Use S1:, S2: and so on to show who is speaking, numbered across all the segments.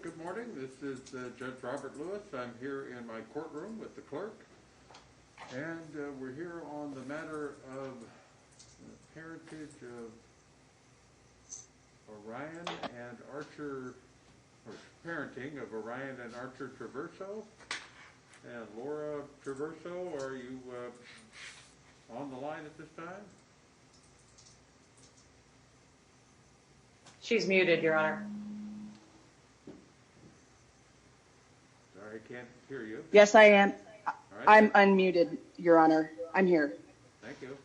S1: Good morning. This is Judge Robert Lewis. I'm here in my courtroom with the clerk, and we're here on the matter of parentage of Orion and Archer, or parenting of Orion and Archer Traverso. And Laura Traverso, are you on the line at this time?
S2: She's muted, Your Honor.
S1: Sorry, I can't hear you.
S3: Yes, I am.
S1: Right.
S3: I'm unmuted, Your Honor. I'm here.
S1: Thank you.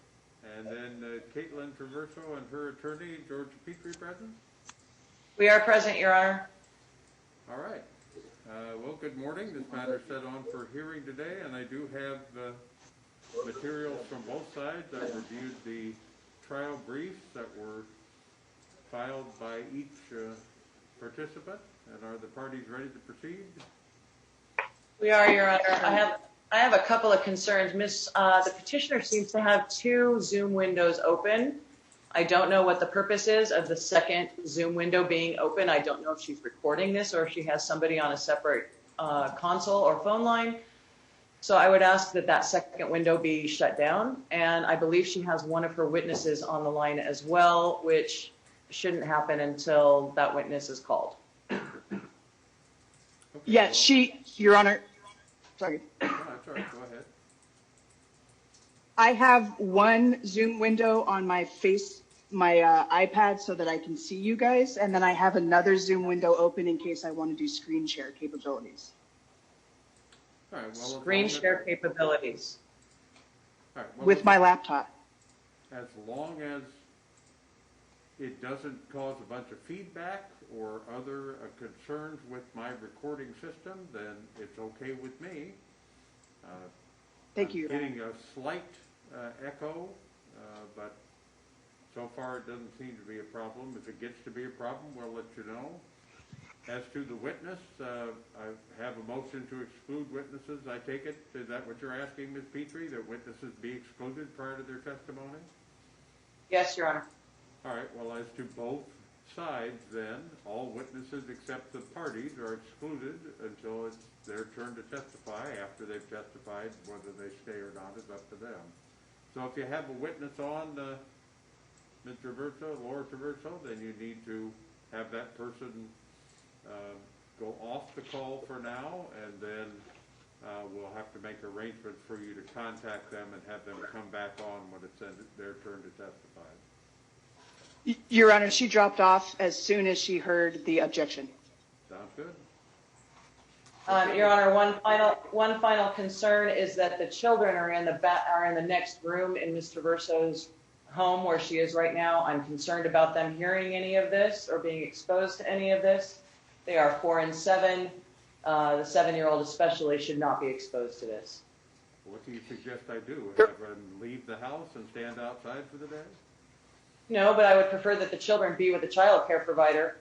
S1: And then Caitlin Traverso and her attorney, George Petrie, present?
S2: We are present, Your Honor.
S1: All right. Well, good morning. This matter is set on for hearing today, and I do have materials from both sides. I reviewed the trial briefs that were filed by each participant. And are the parties ready to proceed?
S2: We are, Your Honor. I have a couple of concerns. The petitioner seems to have two Zoom windows open. I don't know what the purpose is of the second Zoom window being open. I don't know if she's recording this or if she has somebody on a separate console or phone line. So I would ask that that second window be shut down. And I believe she has one of her witnesses on the line as well, which shouldn't happen until that witness is called.
S1: Okay,
S3: Yes, Your Honor. Sorry.
S1: No, that's all right. Go ahead.
S3: I have one Zoom window on my iPad so that I can see you guys, and then I have another Zoom window open in case I want to do screen share capabilities.
S1: All right, well,
S2: Screen share capabilities.
S1: All right, well,
S3: With my laptop.
S1: as long as it doesn't cause a bunch of feedback or other concerns with my recording system, then it's okay with me.
S3: Thank you.
S1: I'm getting a slight echo, but so far it doesn't seem to be a problem. If it gets to be a problem, we'll let you know. As to the witness, I have a motion to exclude witnesses. I take it, is that what you're asking, Ms. Petrie, that witnesses be excluded prior to their testimony?
S2: Yes, Your Honor.
S1: All right, well, as to both sides, then, all witnesses except the parties are excluded until it's their turn to testify. After they've testified, whether they stay or not is up to them. So if you have a witness on, Ms. Traverso, Laura Traverso, then you need to have that person go off the call for now, and then we'll have to make arrangements for you to contact them and have them come back on when it's their turn to testify.
S3: Your Honor, she dropped off as soon as she heard the objection.
S1: Sounds good.
S2: Your Honor, one final concern is that the children are in the next room in Ms. Traverso's home where she is right now. I'm concerned about them hearing any of this or being exposed to any of this. They are 4 and 7. The 7-year-old especially should not be exposed to this.
S1: What do you suggest I do? Have them leave the house and stand outside for the day?
S2: No, but I would prefer that the children be with a child care provider.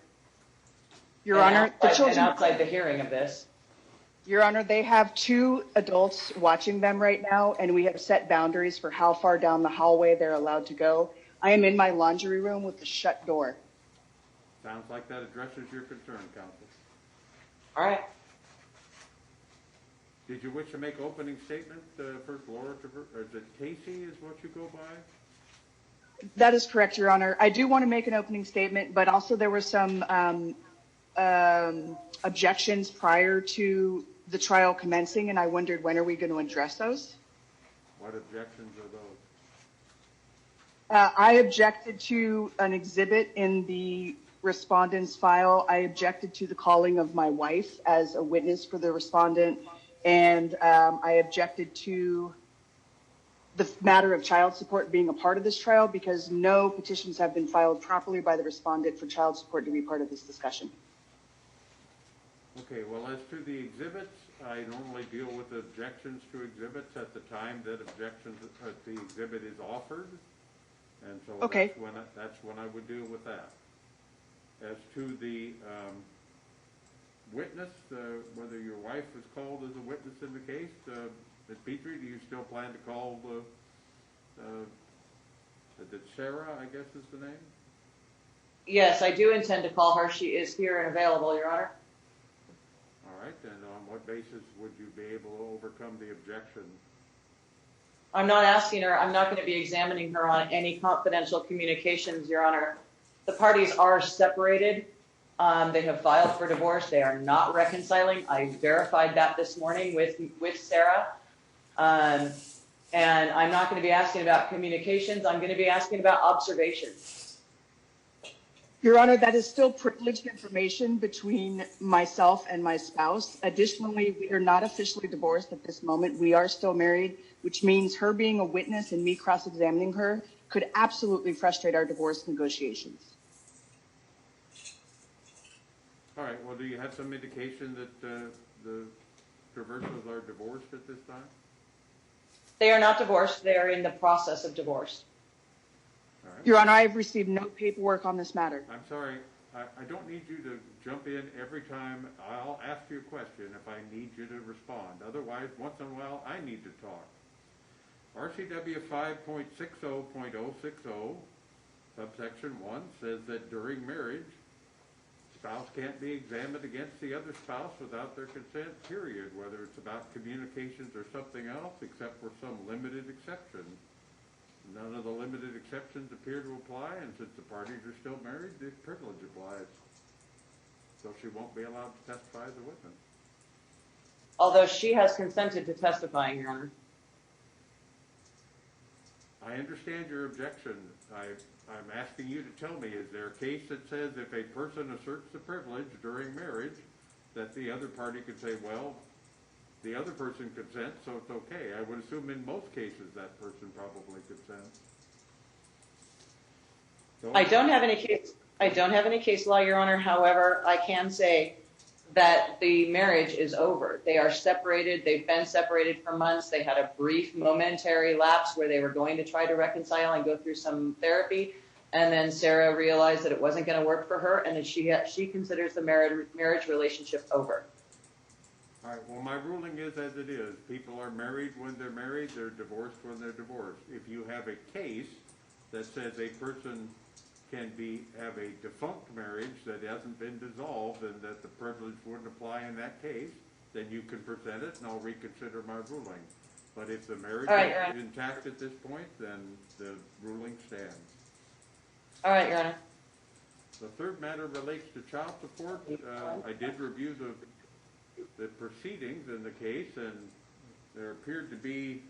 S3: Your Honor, the children
S2: outside the hearing of this.
S3: Your Honor, they have 2 adults watching them right now, and we have set boundaries for how far down the hallway they're allowed to go. I am in my laundry room with the shut door.
S1: Sounds like that addresses your concern, counsel.
S2: All right.
S1: Did you wish to make opening statement first, Laura Traverso, or is it Casey is what you go by?
S3: That is correct, Your Honor. I do want to make an opening statement, but also there were some objections prior to the trial commencing, and I wondered when are we going to address those?
S1: What objections are those?
S3: I objected to an exhibit in the respondent's file. I objected to the calling of my wife as a witness for the respondent, and I objected to the matter of child support being a part of this trial because no petitions have been filed properly by the respondent for child support to be part of this discussion.
S1: Okay, well, as to the exhibits, I normally deal with objections to exhibits at the time that the exhibit is offered, and so
S3: okay.
S1: that's when I would deal with that. As to the witness, whether your wife was called as a witness in the case, Ms. Petrie, do you still plan to call Sarah, I guess is the name?
S2: Yes, I do intend to call her. She is here and available, Your Honor.
S1: right, and on what basis would you be able to overcome the objection?
S2: I'm not asking her, I'm not going to be examining her on any confidential communications, Your Honor. The parties are separated. They have filed for divorce. They are not reconciling. I verified that this morning with Sarah. And I'm not going to be asking about communications. I'm going to be asking about observations.
S3: Your Honor, that is still privileged information between myself and my spouse. Additionally, we are not officially divorced at this moment. We are still married, which means her being a witness and me cross-examining her could absolutely frustrate our divorce negotiations.
S1: All right, well, do you have some indication that the Traversos are divorced at this time?
S2: They are not divorced. They are in the process of divorce.
S1: All right.
S3: Your Honor, I have received no paperwork on this matter.
S1: I'm sorry, I don't need you to jump in every time. I'll ask you a question if I need you to respond. Otherwise, once in a while, I need to talk. RCW 5.60.060, subsection 1, says that during marriage, spouse can't be examined against the other spouse without their consent, period, whether it's about communications or something else, except for some limited exception. None of the limited exceptions appear to apply, and since the parties are still married, the privilege applies. So she won't be allowed to testify as a witness.
S2: Although she has consented to testifying, Your Honor.
S1: I understand your objection. I'm asking you to tell me, is there a case that says if a person asserts the privilege during marriage, that the other party could say, well, the other person consents, so it's okay. I would assume in most cases that person probably consents.
S2: I don't have any case law, Your Honor. However, I can say that the marriage is over. They are separated. They've been separated for months. They had a brief momentary lapse where they were going to try to reconcile and go through some therapy. And then Sarah realized that it wasn't going to work for her, and that she considers the marriage relationship over.
S1: All right, well, my ruling is as it is. People are married when they're married. They're divorced when they're divorced. If you have a case that says a person can have a defunct marriage that hasn't been dissolved and that the privilege wouldn't apply in that case, then you can present it and I'll reconsider my ruling. But if the marriage is intact at this point, then the ruling stands.
S2: All right, Your Honor.
S1: The third matter relates to child support. I did review the proceedings in the case, and there appeared to be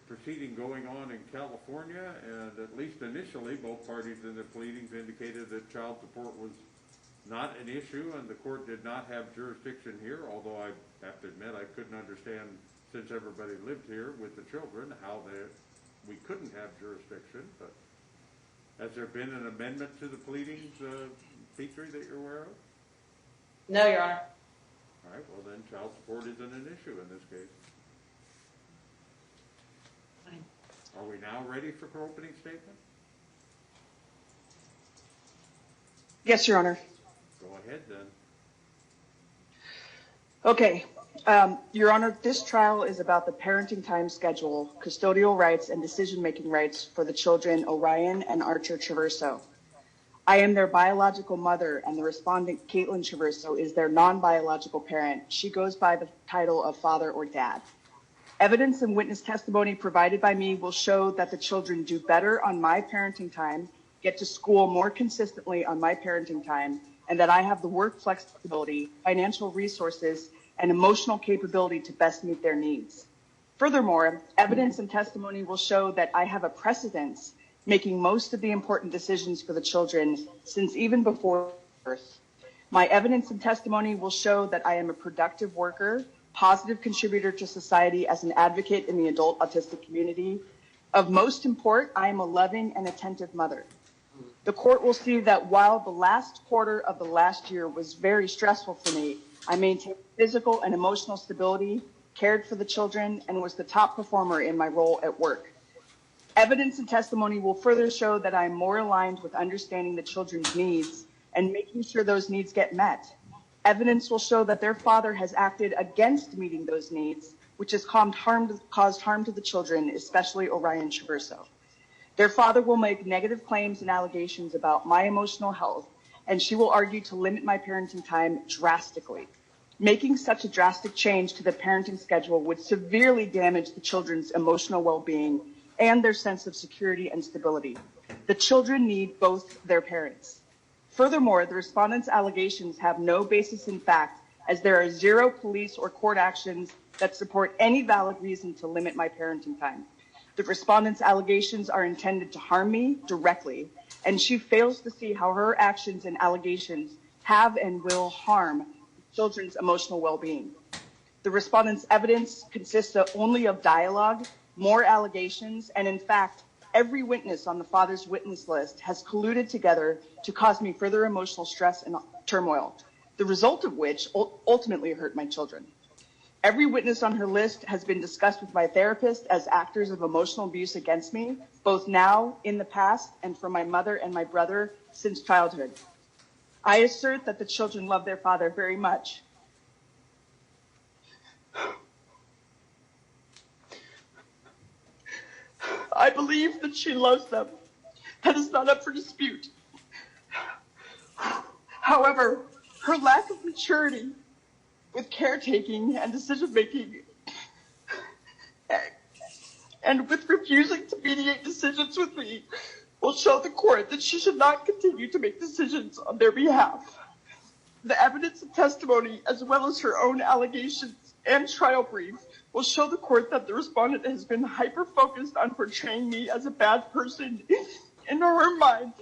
S1: proceeding going on in California, and at least initially both parties in the pleadings indicated that child support was not an issue and the court did not have jurisdiction here, although I have to admit I couldn't understand, since everybody lived here with the children, how we couldn't have jurisdiction. But has there been an amendment to the pleadings, Petrie, that you're aware of?
S2: No, Your Honor.
S1: All right, well then child support isn't an issue in this case.
S2: Fine.
S1: Are we now ready for opening statement?
S3: Yes, Your Honor.
S1: Go ahead then.
S3: Okay. Your Honor, this trial is about the parenting time schedule, custodial rights, and decision-making rights for the children Orion and Archer Traverso. I am their biological mother, and the respondent, Caitlin Traverso, is their non-biological parent. She goes by the title of father or dad. Evidence and witness testimony provided by me will show that the children do better on my parenting time, get to school more consistently on my parenting time, and that I have the work flexibility, financial resources, and emotional capability to best meet their needs. Furthermore, evidence and testimony will show that I have a precedence making most of the important decisions for the children since even before birth. My evidence and testimony will show that I am a productive worker, positive contributor to society as an advocate in the adult autistic community. Of most import, I am a loving and attentive mother. The court will see that while the last quarter of the last year was very stressful for me, I maintained physical and emotional stability, cared for the children, and was the top performer in my role at work. Evidence and testimony will further show that I am more aligned with understanding the children's needs and making sure those needs get met. Evidence will show that their father has acted against meeting those needs, which has caused harm to the children, especially Orion Traverso. Their father will make negative claims and allegations about my emotional health and she will argue to limit my parenting time drastically. Making such a drastic change to the parenting schedule would severely damage the children's emotional well-being and their sense of security and stability. The children need both their parents. Furthermore, the respondents' allegations have no basis in fact, as there are zero police or court actions that support any valid reason to limit my parenting time. The respondents' allegations are intended to harm me directly, and she fails to see how her actions and allegations have and will harm children's emotional well-being. The respondents' evidence consists only of dialogue, more allegations, and in fact, every witness on the father's witness list has colluded together to cause me further emotional stress and turmoil, the result of which ultimately hurt my children. Every witness on her list has been discussed with my therapist as actors of emotional abuse against me, both now, in the past, and from my mother and my brother since childhood. I assert that the children love their father very much. I believe that she loves them. That is not up for dispute. However, her lack of maturity with caretaking and decision-making, and with refusing to mediate decisions with me, will show the court that she should not continue to make decisions on their behalf. The evidence and testimony, as well as her own allegations and trial brief, will show the court that the respondent has been hyper-focused on portraying me as a bad person in her mind,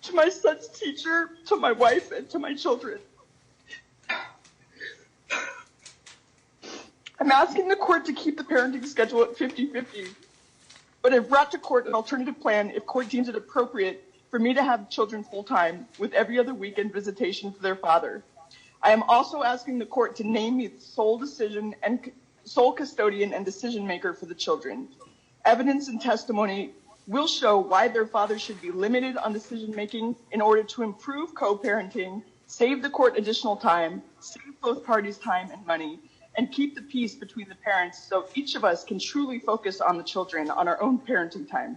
S3: to my son's teacher, to my wife, and to my children. I'm asking the court to keep the parenting schedule at 50-50, but I've brought to court an alternative plan if court deems it appropriate for me to have children full-time with every other weekend visitation for their father. I am also asking the court to name me the sole custodian and decision maker for the children. Evidence and testimony will show why their father should be limited on decision making in order to improve co-parenting, save the court additional time, save both parties time and money, and keep the peace between the parents so each of us can truly focus on the children on our own parenting time.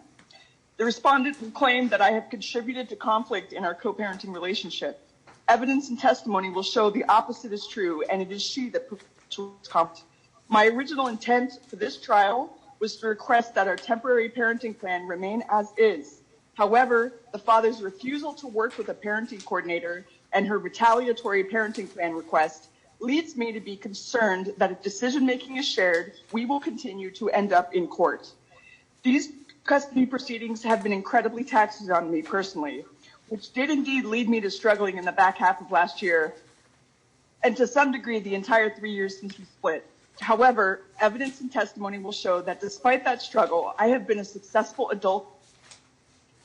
S3: The respondent will claim that I have contributed to conflict in our co-parenting relationship. Evidence and testimony will show the opposite is true, and it is she that perpetuates conflict. My original intent for this trial was to request that our temporary parenting plan remain as is. However, the father's refusal to work with a parenting coordinator and her retaliatory parenting plan request leads me to be concerned that if decision-making is shared, we will continue to end up in court. These custody proceedings have been incredibly taxing on me personally, which did indeed lead me to struggling in the back half of last year, and to some degree the entire 3 years since we split. However, evidence and testimony will show that despite that struggle, I have been a successful adult.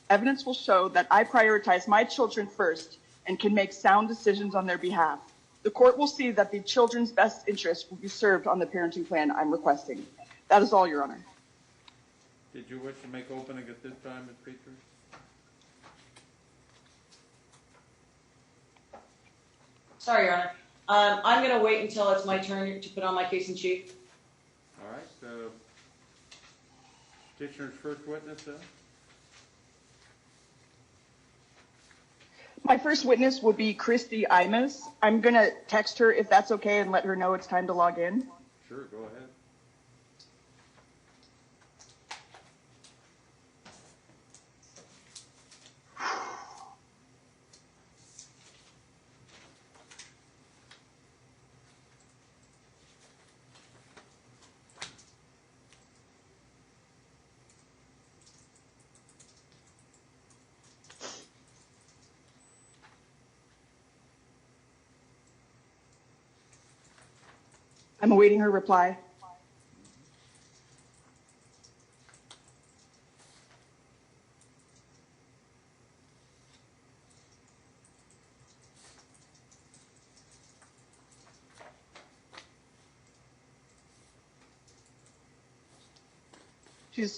S3: Evidence will show that I prioritize my children first and can make sound decisions on their behalf. The court will see that the children's best interest will be served on the parenting plan I'm requesting. That is all, Your Honor.
S1: Did you wish to make opening at this time, Ms. Peters?
S2: Sorry, Your Honor. I'm going to wait until it's my turn to put on my case in chief.
S1: All right. Petitioner's first witness, then?
S3: My first witness will be Christy Imus. I'm going to text her if that's okay and let her know it's time to log in.
S1: Sure, go ahead.
S3: I'm awaiting her reply.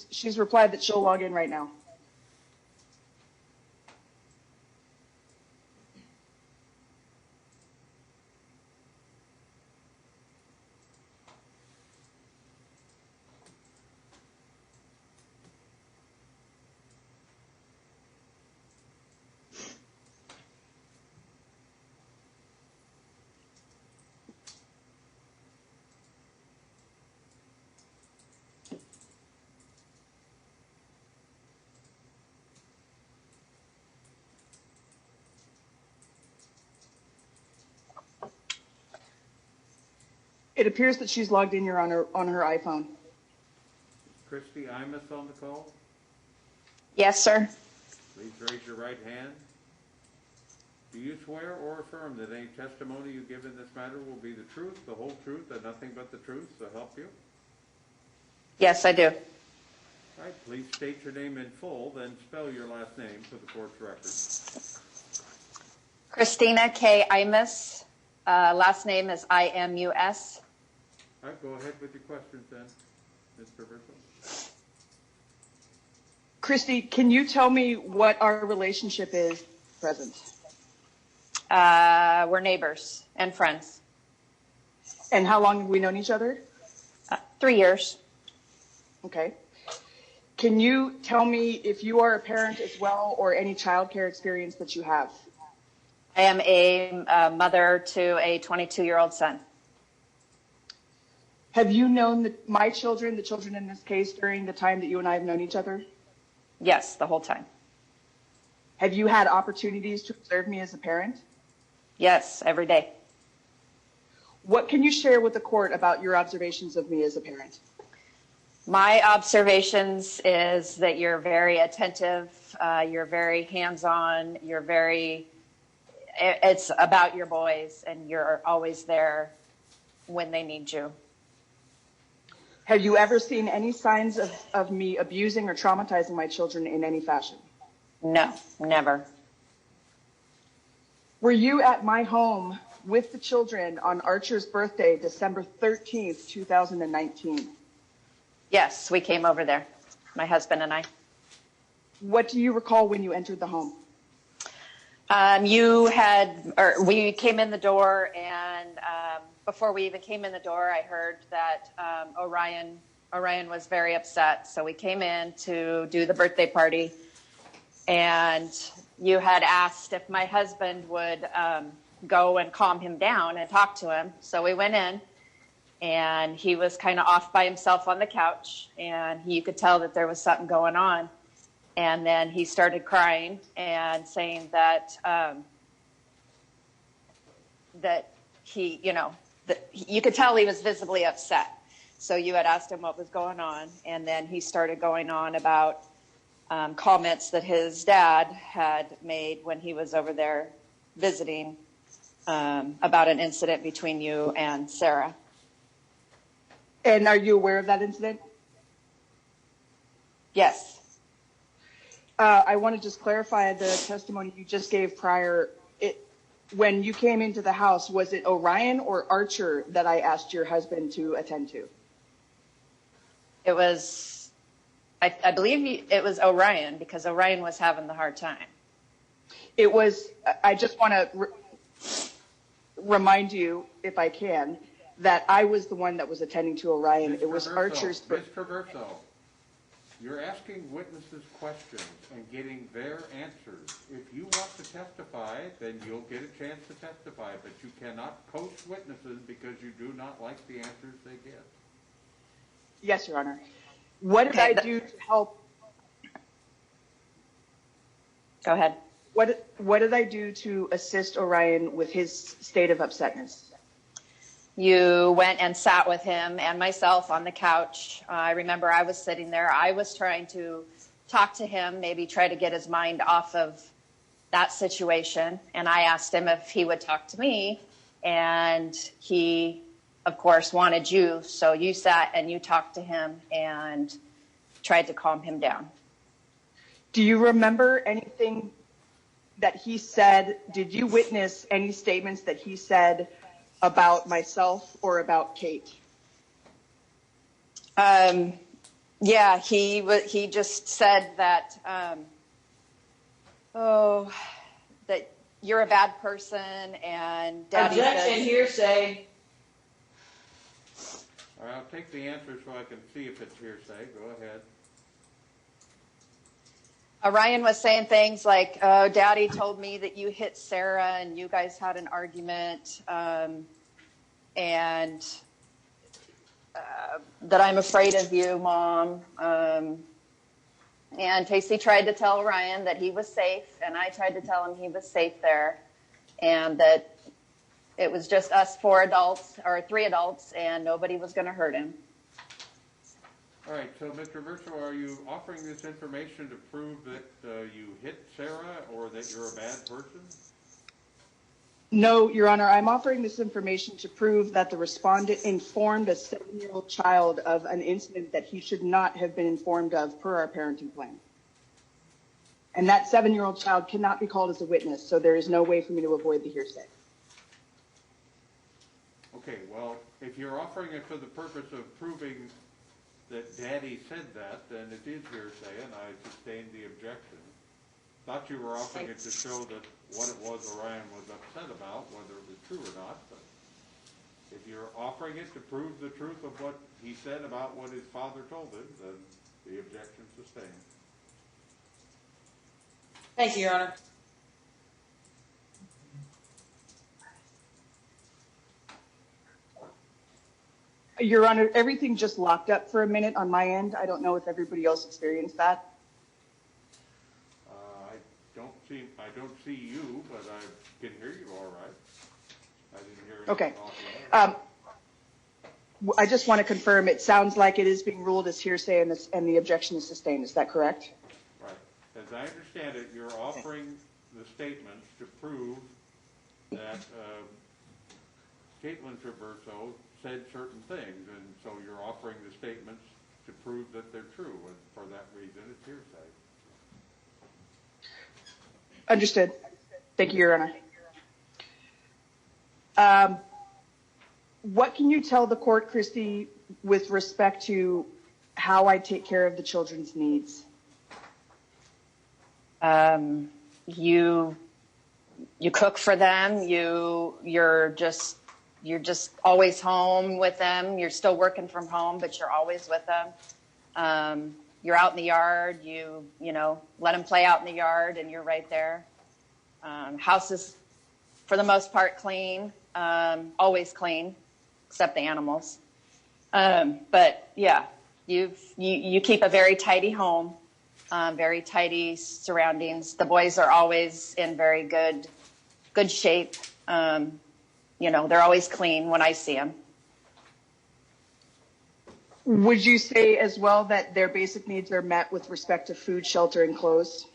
S3: She's replied that she'll log in right now. It appears that she's logged in, Your Honor, on her iPhone.
S1: Christy Imus on the call?
S4: Yes, sir.
S1: Please raise your right hand. Do you swear or affirm that any testimony you give in this matter will be the truth, the whole truth, and nothing but the truth, so help you?
S4: Yes, I do.
S1: All right, please state your name in full, then spell your last name for the court's record.
S4: Christina K. Imus. Last name is Imus.
S1: All right, go ahead with your questions then, Ms. Traverso.
S3: Christy, can you tell me what our relationship is present?
S4: We're neighbors and friends.
S3: And how long have we known each other?
S4: 3 years.
S3: Okay. Can you tell me if you are a parent as well or any childcare experience that you have?
S4: I am a mother to a 22-year-old son.
S3: Have you known my children, the children in this case, during the time that you and I have known each other?
S4: Yes, the whole time.
S3: Have you had opportunities to observe me as a parent?
S4: Yes, every day.
S3: What can you share with the court about your observations of me as a parent?
S4: My observations is that you're very attentive, you're very hands-on, it's about your boys, and you're always there when they need you.
S3: Have you ever seen any signs of me abusing or traumatizing my children in any fashion?
S4: No, never.
S3: Were you at my home with the children on Archer's birthday, December 13th, 2019?
S4: Yes, we came over there, my husband and I.
S3: What do you recall when you entered the home?
S4: We came in the door, and before we even came in the door, I heard that Orion was very upset. So we came in to do the birthday party, and you had asked if my husband would go and calm him down and talk to him. So we went in, and he was kind of off by himself on the couch, and you could tell that there was something going on. And then he started crying and saying that you could tell he was visibly upset. So you had asked him what was going on, and then he started going on about comments that his dad had made when he was over there visiting about an incident between you and Sarah.
S3: And are you aware of that incident?
S4: Yes.
S3: I want to just clarify the testimony you just gave prior. When you came into the house, was it Orion or Archer that I asked your husband to attend to?
S4: It was, I believe it was Orion, because Orion was having the hard time.
S3: It was, I just want to remind you, if I can, that I was the one that was attending to Orion. It was Archer's.
S1: Ms. Traverso, you're asking witnesses questions and getting their answers. If you want to testify, then you'll get a chance to testify, but you cannot coach witnesses because you do not like the answers they give.
S3: Yes, Your Honor. What did I do to help?
S4: Go ahead.
S3: What did I do to assist Orion with his state of upsetness?
S4: You went and sat with him and myself on the couch. I remember I was sitting there. I was trying to talk to him, maybe try to get his mind off of that situation. And I asked him if he would talk to me. And he, of course, wanted you. So you sat and you talked to him and tried to calm him down.
S3: Do you remember anything that he said? Did you witness any statements that he said about myself or about Kate?
S4: Yeah, he just said that, that you're a bad person, and Daddy
S2: Objection,
S4: says,
S2: hearsay.
S1: All right, I'll take the answer so I can see if it's hearsay. Go ahead.
S4: Orion was saying things like, oh, Daddy told me that you hit Sarah and you guys had an argument, and that I'm afraid of you, Mom. And Casey tried to tell Orion that he was safe, and I tried to tell him he was safe there, and that It was just us 4 adults, or 3 adults, and nobody was going to hurt him.
S1: All right, so Mr. Verso, are you offering this information to prove that you hit Sarah or that you're a bad person?
S3: No, Your Honor, I'm offering this information to prove that the respondent informed a 7-year-old child of an incident that he should not have been informed of per our parenting plan. And that 7-year-old child cannot be called as a witness, so there is no way for me to avoid the hearsay.
S1: Okay, well, if you're offering it for the purpose of proving that Daddy said that, then it is hearsay, and I sustain the objection. Thought you were offering it to show that what it was Orion was upset about, whether it was true or not, but if you're offering it to prove the truth of what he said about what his father told him, then the objection sustained.
S2: Thank you, Your Honor.
S3: Your Honor, everything just locked up for a minute on my end. I don't know if everybody else experienced that.
S1: I don't see you, but I can hear you all right. I didn't hear
S3: Okay.
S1: anything.
S3: I just want to confirm, it sounds like it is being ruled as hearsay and the objection is sustained. Is that correct?
S1: Right. As I understand it, you're offering the statements to prove that Caitlin Traverso said certain things, and so you're offering the statements to prove that they're true, and for that reason it's hearsay.
S3: Understood. Thank you, Your Honor. What can you tell the court, Christy, with respect to how I take care of the children's needs?
S4: You cook for them. You're just always home with them. You're still working from home, but you're always with them. You're out in the yard. You let them play out in the yard, and you're right there. House is, for the most part, clean. Always clean, except the animals. But yeah, you keep a very tidy home, very tidy surroundings. The boys are always in very good shape. They're always clean when I see them.
S3: Would you say as well that their basic needs are met with respect to food, shelter, and clothes?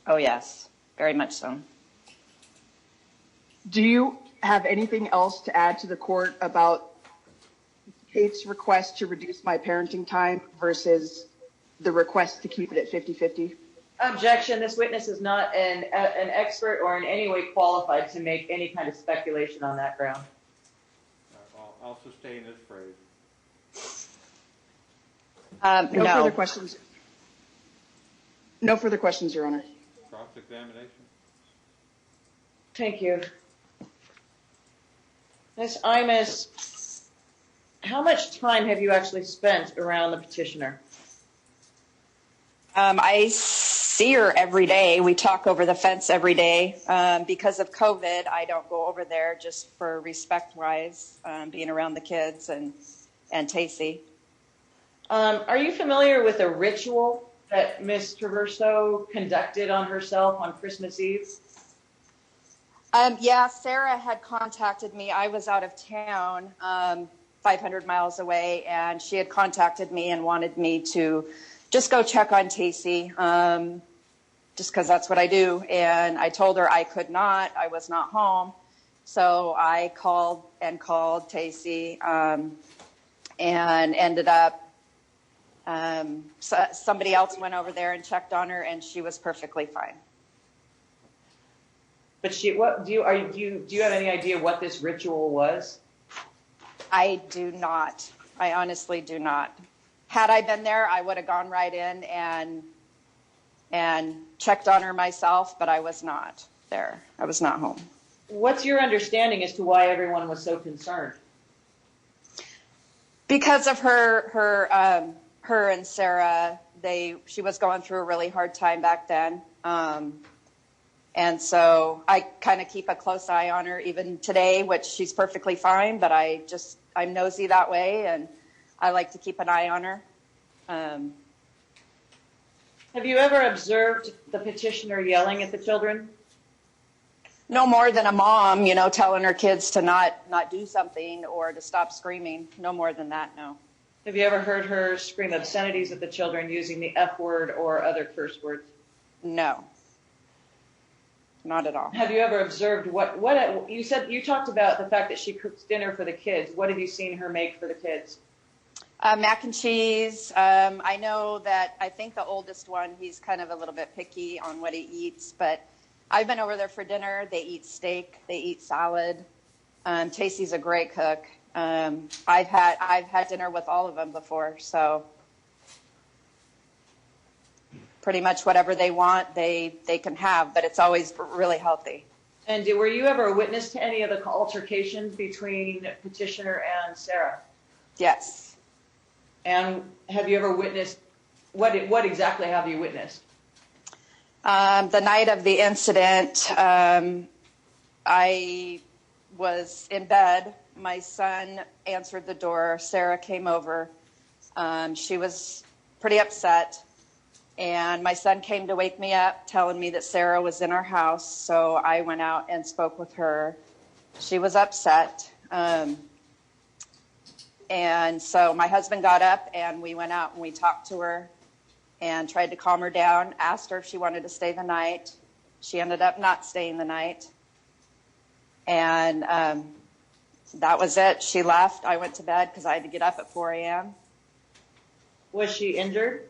S4: Oh, yes, very much so.
S3: Do you have anything else to add to the court about Kate's request to reduce my parenting time versus the request to keep it at 50-50?
S2: Objection. This witness is not an expert or in any way qualified to make any kind of speculation on that ground.
S1: I'll sustain this phrase.
S3: No further questions. No further questions, Your Honor.
S1: Cross-examination?
S2: Thank you. Ms. Imus, how much time have you actually spent around the petitioner?
S4: I see her every day. We talk over the fence every day. Because of COVID, I don't go over there just for respect-wise, being around the kids and Tacey.
S2: Are you familiar with a ritual that Ms. Traverso conducted on herself on Christmas Eve?
S4: Yeah, Sarah had contacted me. I was out of town, 500 miles away, and she had contacted me and wanted me to just go check on Tacey, just because that's what I do. And I told her I could not. I was not home. So I called Tacey and ended up somebody else went over there and checked on her, and she was perfectly fine.
S2: But do you have any idea what this ritual was?
S4: I do not. I honestly do not. Had I been there, I would have gone right in and checked on her myself, but I was not there. I was not home.
S2: What's your understanding as to why everyone was so concerned?
S4: Because of her and Sarah, she was going through a really hard time back then. And so I kind of keep a close eye on her even today, which she's perfectly fine, but I'm nosy that way, and I like to keep an eye on her.
S2: Have you ever observed the petitioner yelling at the children?
S4: No more than a mom, telling her kids to not do something or to stop screaming. No more than that, no.
S2: Have you ever heard her scream obscenities at the children using the F word or other curse words?
S4: No. Not at all.
S2: Have you ever observed what you said? You talked about the fact that she cooks dinner for the kids. What have you seen her make for the kids?
S4: Mac and cheese. I know that I think the oldest one, he's kind of a little bit picky on what he eats, but I've been over there for dinner. They eat steak. They eat salad. Tasty's a great cook. I've had dinner with all of them before, so pretty much whatever they want, they can have, but it's always really healthy.
S2: And were you ever a witness to any of the altercations between Petitioner and Sarah?
S4: Yes.
S2: And have you ever witnessed, what exactly have you witnessed?
S4: The night of the incident, I was in bed. My son answered the door. Sarah came over. She was pretty upset. And my son came to wake me up, telling me that Sarah was in our house. So I went out and spoke with her. She was upset. And so my husband got up and we went out and we talked to her and tried to calm her down, asked her if she wanted to stay the night. She ended up not staying the night. And that was it. She left. I went to bed because I had to get up at 4 a.m.
S2: Was she injured?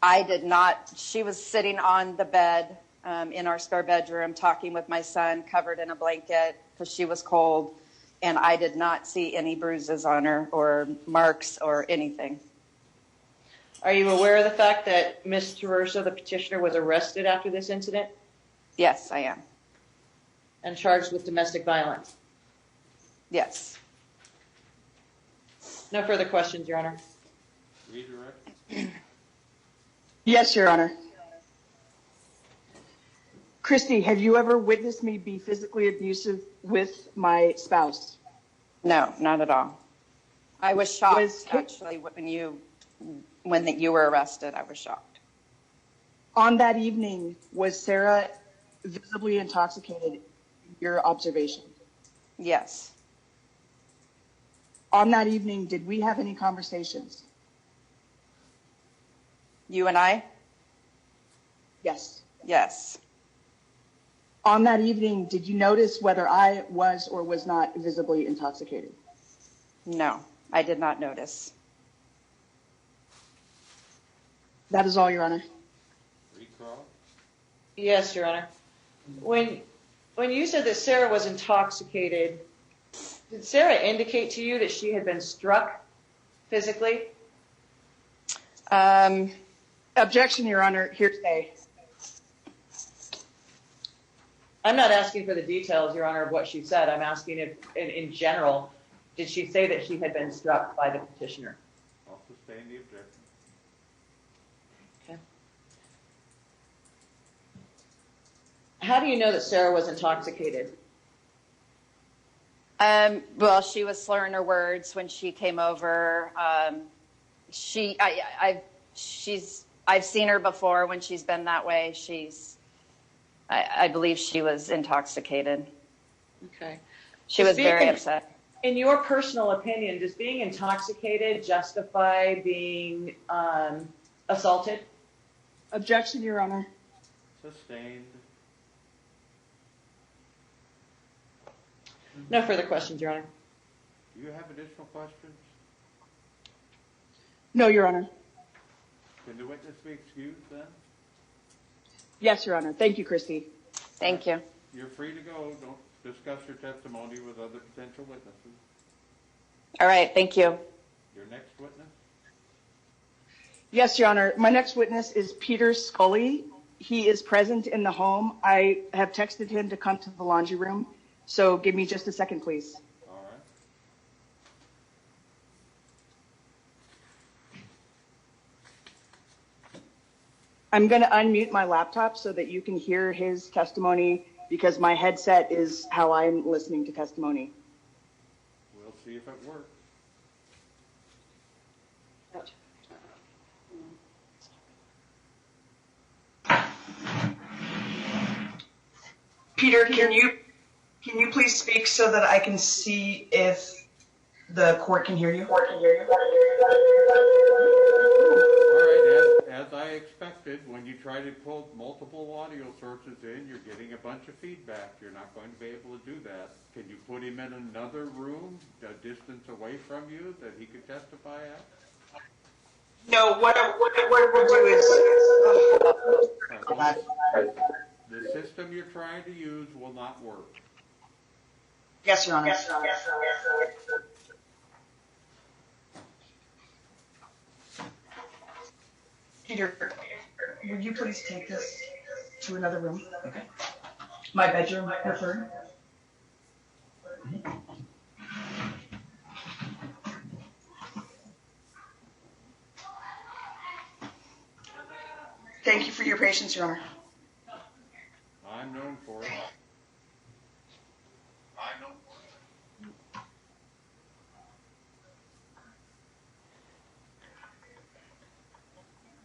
S4: I did not. She was sitting on the bed in our spare bedroom talking with my son, covered in a blanket because she was cold. And I did not see any bruises on her or marks or anything.
S2: Are you aware of the fact that Ms. Traverso, the petitioner, was arrested after this incident
S4: Yes, I am.
S2: and charged with domestic violence?
S4: Yes.
S2: No further questions, Your Honor.
S1: Redirect.
S3: Yes, Your Honor. Christy, have you ever witnessed me be physically abusive with my spouse?
S4: No, not at all. I was shocked, actually, when you were arrested. I was shocked.
S3: On that evening, was Sarah visibly intoxicated in your observation?
S4: Yes.
S3: On that evening, did we have any conversations?
S4: You and I?
S3: Yes.
S4: Yes.
S3: On that evening, did you notice whether I was or was not visibly intoxicated?
S4: No, I did not notice.
S3: That is all, Your Honor.
S1: Recall.
S2: Yes, Your Honor. When you said that Sarah was intoxicated, did Sarah indicate to you that she had been struck physically?
S3: Objection, Your Honor. Hearsay.
S2: I'm not asking for the details, Your Honor, of what she said. I'm asking if, in general, did she say that she had been struck by the petitioner?
S1: I'll sustain the objection.
S2: Okay. How do you know that Sarah was intoxicated?
S4: Well, she was slurring her words when she came over. I've seen her before when she's been that way. I believe she was intoxicated.
S2: Okay.
S4: She was very upset.
S2: In your personal opinion, does being intoxicated justify being assaulted?
S3: Objection, Your Honor.
S1: Sustained.
S2: No further questions, Your Honor.
S1: Do you have additional questions?
S3: No, Your Honor.
S1: Can the witness be excused then?
S3: Yes, Your Honor. Thank you, Christy.
S4: Thank you.
S1: You're free to go. Don't discuss your testimony with other potential witnesses.
S4: All right. Thank you.
S1: Your next witness?
S3: Yes, Your Honor. My next witness is Peter Scully. He is present in the home. I have texted him to come to the laundry room. So give me just a second, please.
S1: All right.
S3: I'm going to unmute my laptop so that you can hear his testimony because my headset is how I'm listening to testimony.
S1: We'll see if it works.
S3: Peter, can you please speak so that I can see if the court can hear you?
S1: All right, as I expected, when you try to pull multiple audio sources in, you're getting a bunch of feedback. You're not going to be able to do that. Can you put him in another room, a distance away from you, that he could testify at?
S3: No, what we'll do is...
S1: The system you're trying to use will not work.
S3: Yes, Your Honor. Peter, would you please take this to another room? Okay. My bedroom, preferred. Thank you for your patience, Your Honor.
S1: I'm known for it.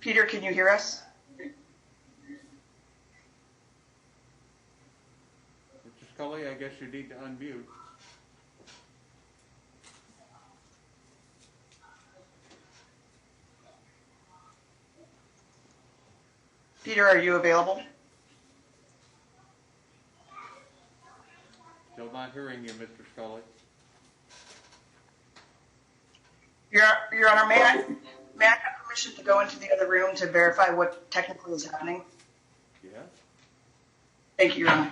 S3: Peter, can you hear us?
S1: Mr. Scully, I guess you need to unmute.
S3: Peter, are you available?
S1: Still not hearing you, Mr. Scully.
S3: Your Honor, may I have permission to go into the other room to verify what technically is happening?
S1: Yes?
S3: Thank you, Your Honor.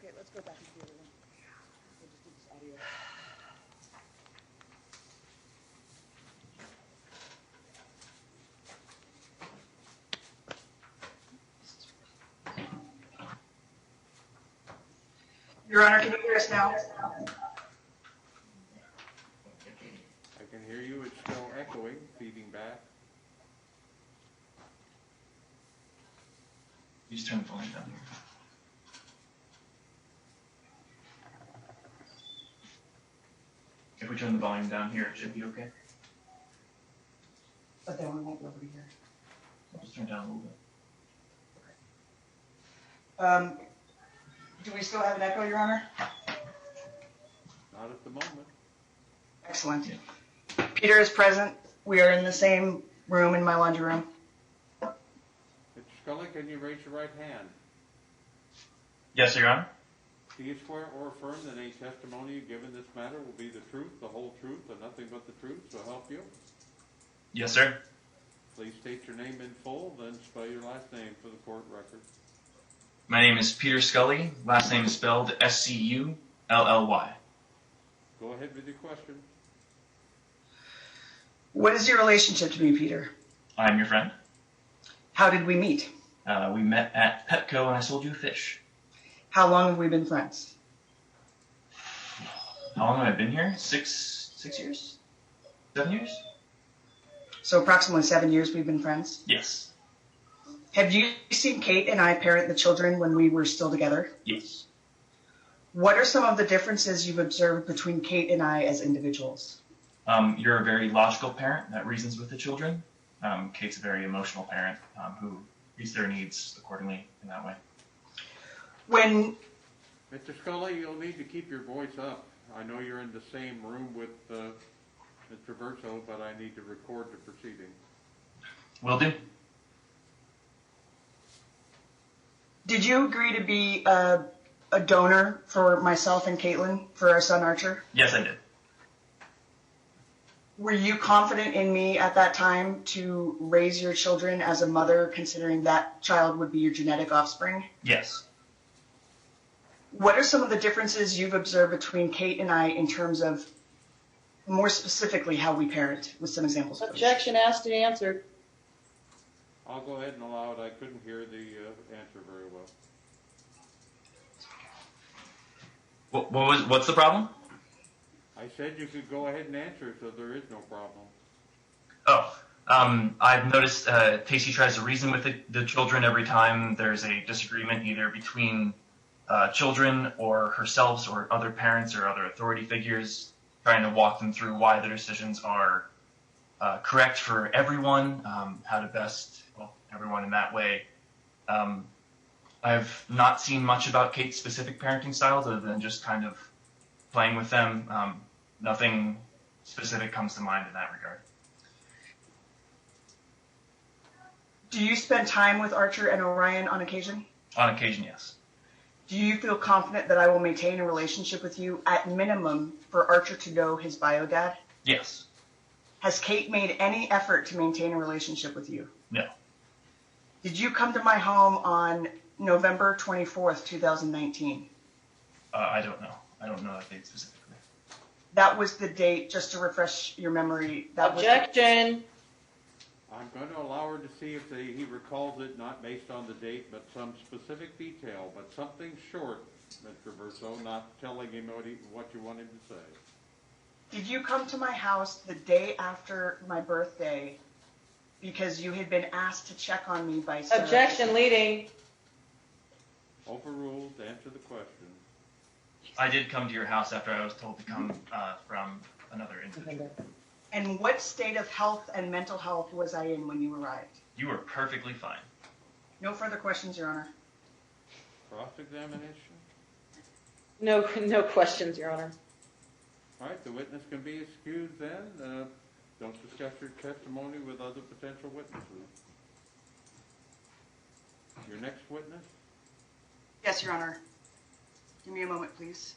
S3: Okay, let's go back into the other room. We'll just do this audio. Your Honor, can you hear us now?
S1: I can hear you. It's still echoing, feeding back.
S5: You just turn the volume down here. If we turn the volume down here, it should be okay.
S3: But then we won't be able to hear.
S5: Just turn it down a little bit.
S3: Do we still have an echo, Your Honor?
S1: Not at the moment.
S3: Excellent. Peter is present. We are in the same room in my laundry room.
S1: Mr. Scully, can you raise your right hand?
S5: Yes, Your Honor.
S1: Do you swear or affirm that any testimony you give in this matter will be the truth, the whole truth, and nothing but the truth, so help you?
S5: Yes, sir.
S1: Please state your name in full, then spell your last name for the court record.
S5: My name is Peter Scully. Last name is spelled S-C-U-L-L-Y.
S1: Go ahead with your question.
S3: What is your relationship to me, Peter?
S5: I'm your friend.
S3: How did we meet?
S5: We met at Petco and I sold you a fish.
S3: How long have we been friends?
S5: How long have I been here? Six years? 7 years?
S3: So approximately 7 years we've been friends.
S5: Yes.
S3: Have you seen Kate and I parent the children when we were still together?
S5: Yes.
S3: What are some of the differences you've observed between Kate and I as individuals?
S5: You're a very logical parent that reasons with the children. Kate's a very emotional parent who meets their needs accordingly in that way.
S3: When
S1: Mr. Scully, you'll need to keep your voice up. I know you're in the same room with Traverso, but I need to record the proceeding.
S5: Will do.
S3: did you agree to be a donor for myself and Caitlin for our son Archer?
S5: Yes, I did.
S3: Were you confident in me at that time to raise your children as a mother, considering that child would be your genetic offspring?
S5: Yes.
S3: What are some of the differences you've observed between Kate and I in terms of more specifically how we parent, with some examples, please?
S2: Objection asked and answered.
S1: I'll go ahead and allow it. I couldn't hear the answer very well.
S5: What's the problem?
S1: I said you could go ahead and answer, so there is no problem.
S5: Oh, I've noticed Casey tries to reason with the children every time there's a disagreement, either between children or herself or other parents or other authority figures, trying to walk them through why their decisions are correct for everyone, how to best help everyone in that way. I've not seen much about Kate's specific parenting styles other than just kind of playing with them. Nothing specific comes to mind in that regard.
S3: Do you spend time with Archer and Orion on occasion?
S5: On occasion, yes.
S3: Do you feel confident that I will maintain a relationship with you, at minimum, for Archer to know his bio dad?
S5: Yes.
S3: Has Kate made any effort to maintain a relationship with you?
S5: No.
S3: Did you come to my home on November 24th, 2019?
S5: I don't know. I don't know that date specifically.
S3: That was the date, just to refresh your memory. That
S2: Objection.
S1: I'm going to allow her to see if he recalls it, not based on the date, but some specific detail, but something short, Mr. Verso, not telling him what you want him to say.
S3: Did you come to my house the day after my birthday because you had been asked to check on me by Sarah?
S2: Objection leading.
S1: Overruled. Answer the question.
S5: I did come to your house after I was told to come from another individual.
S3: And what state of health and mental health was I in when you arrived?
S5: You were perfectly fine.
S3: No further questions, Your Honor.
S1: Cross-examination?
S2: No questions, Your Honor.
S1: All right, the witness can be excused then. Don't discuss your testimony with other potential witnesses. Your next witness?
S3: Yes, Your Honor. Give me a moment, please.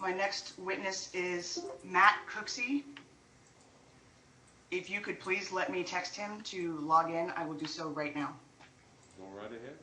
S3: My next witness is Matt Cooksey. If you could please let me text him to log in, I will do so right now.
S1: Go right ahead.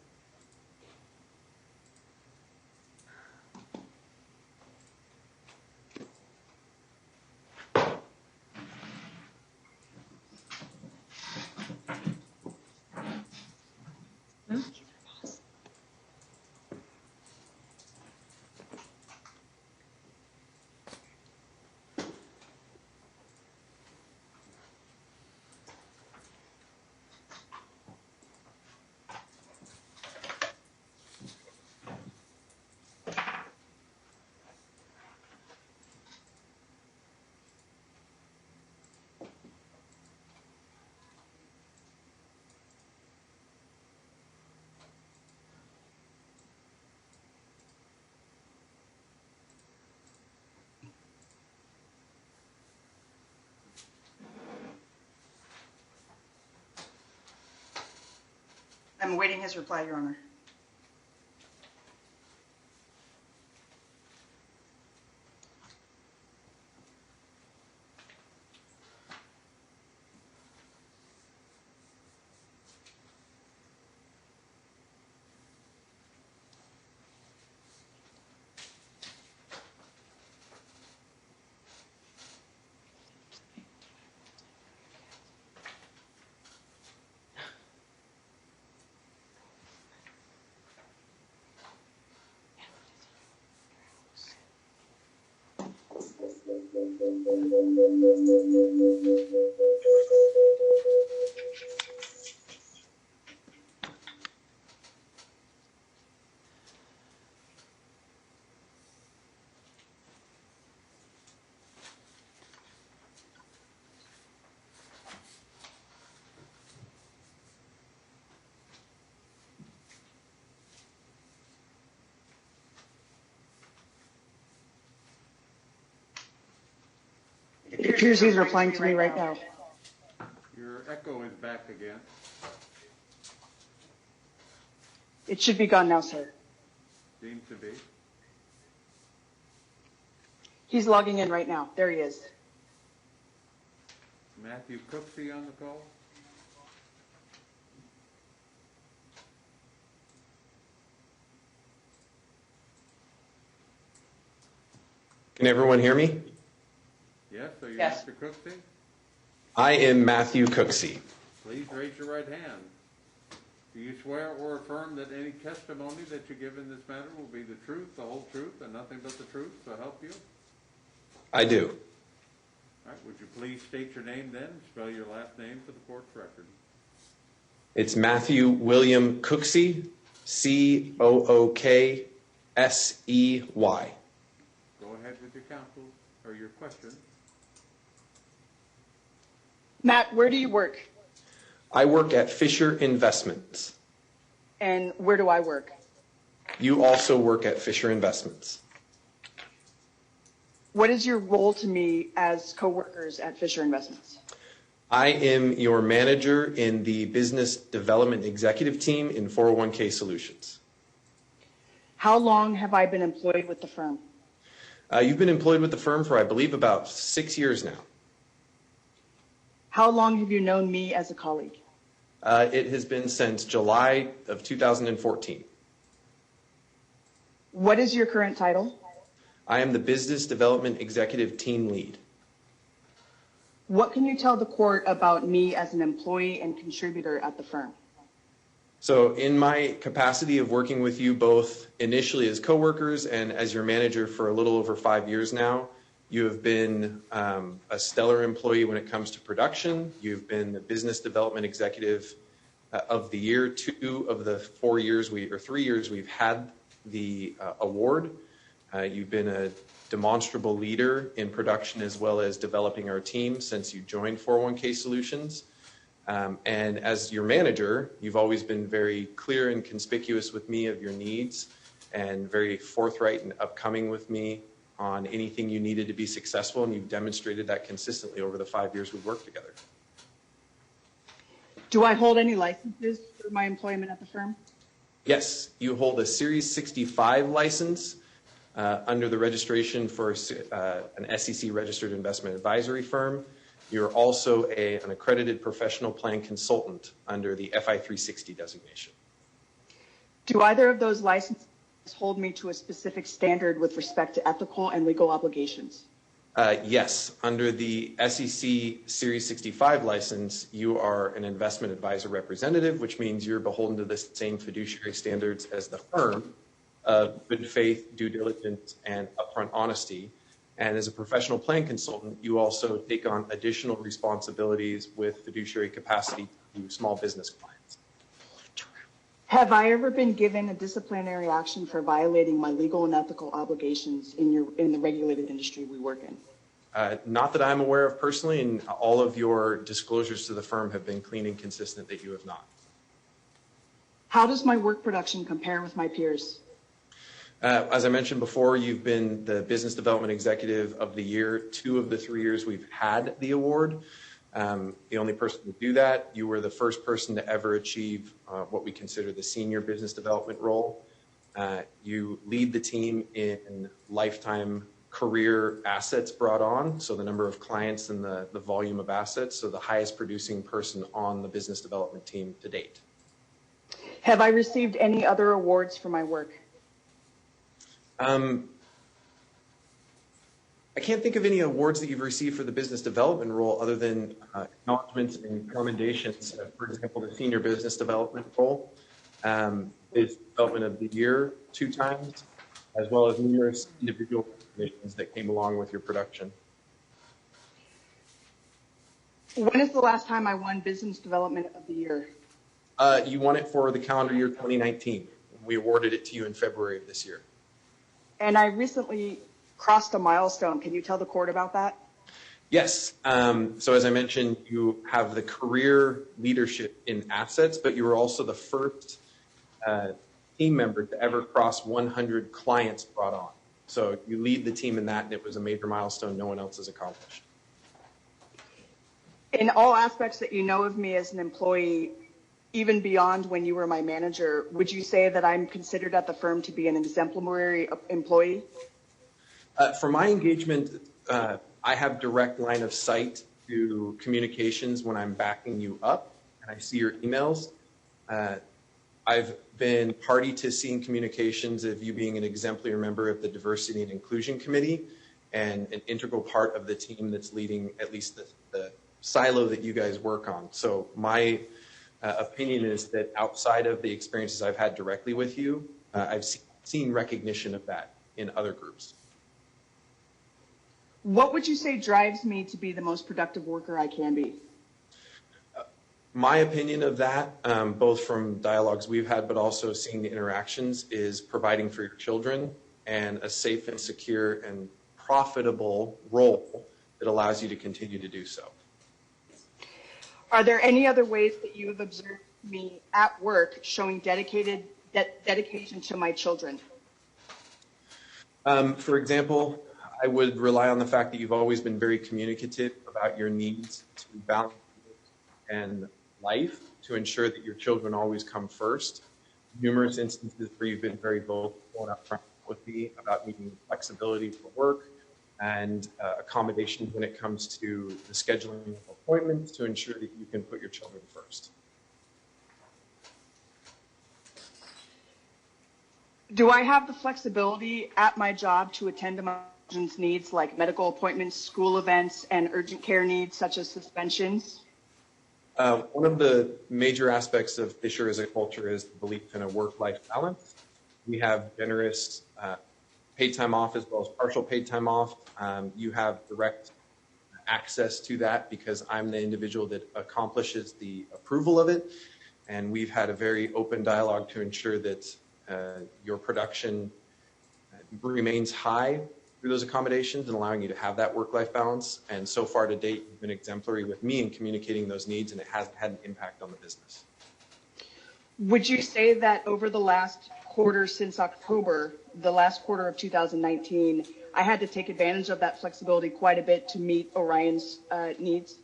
S3: I'm awaiting his reply, Your Honor. It appears he's replying to me right now.
S1: Your echo is back again.
S3: It should be gone now, sir.
S1: Seems to be.
S3: He's logging in right now. There he is.
S1: Matthew Cooksey on the call?
S6: Can everyone hear me?
S1: Yes, so you're
S2: Yes.
S1: Mr. Cooksey?
S6: I am Matthew Cooksey.
S1: Please raise your right hand. Do you swear or affirm that any testimony that you give in this matter will be the truth, the whole truth, and nothing but the truth, so help you?
S6: I do.
S1: All right, would you please state your name then, spell your last name for the court's record?
S6: It's Matthew William Cooksey, Cooksey.
S1: Go ahead with your counsel, or your question.
S3: Matt, where do you work?
S6: I work at Fisher Investments.
S3: And where do I work?
S6: You also work at Fisher Investments.
S3: What is your role to me as coworkers at Fisher Investments?
S6: I am your manager in the business development executive team in 401k Solutions.
S3: How long have I been employed with the firm?
S6: You've been employed with the firm for, I believe, about 6 years now.
S3: How long have you known me as a colleague?
S6: It has been since July of 2014.
S3: What is your current title?
S6: I am the business development executive team lead.
S3: What can you tell the court about me as an employee and contributor at the firm?
S6: So in my capacity of working with you both initially as coworkers and as your manager for a little over 5 years now, you have been a stellar employee when it comes to production. You've been the business development executive of the year. 2 of the 3 years we've had the award. You've been a demonstrable leader in production as well as developing our team since you joined 401k Solutions. And as your manager, you've always been very clear and conspicuous with me of your needs and very forthright and upcoming with me on anything you needed to be successful, and you've demonstrated that consistently over the 5 years we've worked together.
S3: Do I hold any licenses for my employment at the firm?
S6: Yes, you hold a Series 65 license under the registration for an SEC registered investment advisory firm. You're also an accredited professional plan consultant under the FI 360 designation.
S3: Do either of those licenses hold me to a specific standard with respect to ethical and legal obligations?
S6: Yes, under the SEC Series 65 license, you are an investment advisor representative, which means you're beholden to the same fiduciary standards as the firm of good faith, due diligence, and upfront honesty. And as a professional plan consultant, you also take on additional responsibilities with fiduciary capacity to small business clients.
S3: Have I ever been given a disciplinary action for violating my legal and ethical obligations in the regulated industry we work in?
S6: Not that I'm aware of personally, and all of your disclosures to the firm have been clean and consistent that you have not.
S3: How does my work production compare with my peers?
S6: As I mentioned before, you've been the Business Development Executive of the Year 2 of the 3 years we've had the award. The only person to do that. You were the first person to ever achieve what we consider the senior business development role. You lead the team in lifetime career assets brought on, so the number of clients and the volume of assets, so the highest producing person on the business development team to date.
S3: Have I received any other awards for my work?
S6: I can't think of any awards that you've received for the business development role other than acknowledgments and commendations. For example, the senior business development role is development of the year 2 times, as well as numerous individual recognitions that came along with your production.
S3: When is the last time I won business development of the year?
S6: You won it for the calendar year 2019. We awarded it to you in February of this year.
S3: And I recently crossed a milestone. Can you tell the court about that?
S6: Yes. So as I mentioned, you have the career leadership in assets, but you were also the first team member to ever cross 100 clients brought on. So you lead the team in that, and it was a major milestone no one else has accomplished.
S3: In all aspects that you know of me as an employee, even beyond when you were my manager, would you say that I'm considered at the firm to be an exemplary employee?
S6: For my engagement, I have direct line of sight to communications when I'm backing you up, and I see your emails. I've been party to seeing communications of you being an exemplary member of the Diversity and Inclusion Committee, and an integral part of the team that's leading at least the silo that you guys work on. So my opinion is that outside of the experiences I've had directly with you, I've seen recognition of that in other groups.
S3: What would you say drives me to be the most productive worker I can be?
S6: My opinion of that, both from dialogues we've had, but also seeing the interactions, is providing for your children and a safe and secure and profitable role that allows you to continue to do so.
S3: Are there any other ways that you have observed me at work showing dedication to my children?
S6: For example, I would rely on the fact that you've always been very communicative about your needs to balance and life to ensure that your children always come first. Numerous instances where you've been very vocal and upfront with me about needing flexibility for work and accommodations when it comes to the scheduling of appointments to ensure that you can put your children first.
S3: Do I have the flexibility at my job to attend to my children's needs like medical appointments, school events, and urgent care needs such as suspensions?
S6: One of the major aspects of Fisher as a culture is the belief in a work-life balance. We have generous paid time off as well as partial paid time off. You have direct access to that because I'm the individual that accomplishes the approval of it. And we've had a very open dialogue to ensure that your production remains high through those accommodations and allowing you to have that work-life balance. And so far to date, you've been exemplary with me in communicating those needs, and it hasn't had an impact on the business.
S3: Would you say that over the last quarter since October, the last quarter of 2019, I had to take advantage of that flexibility quite a bit to meet Orion's needs?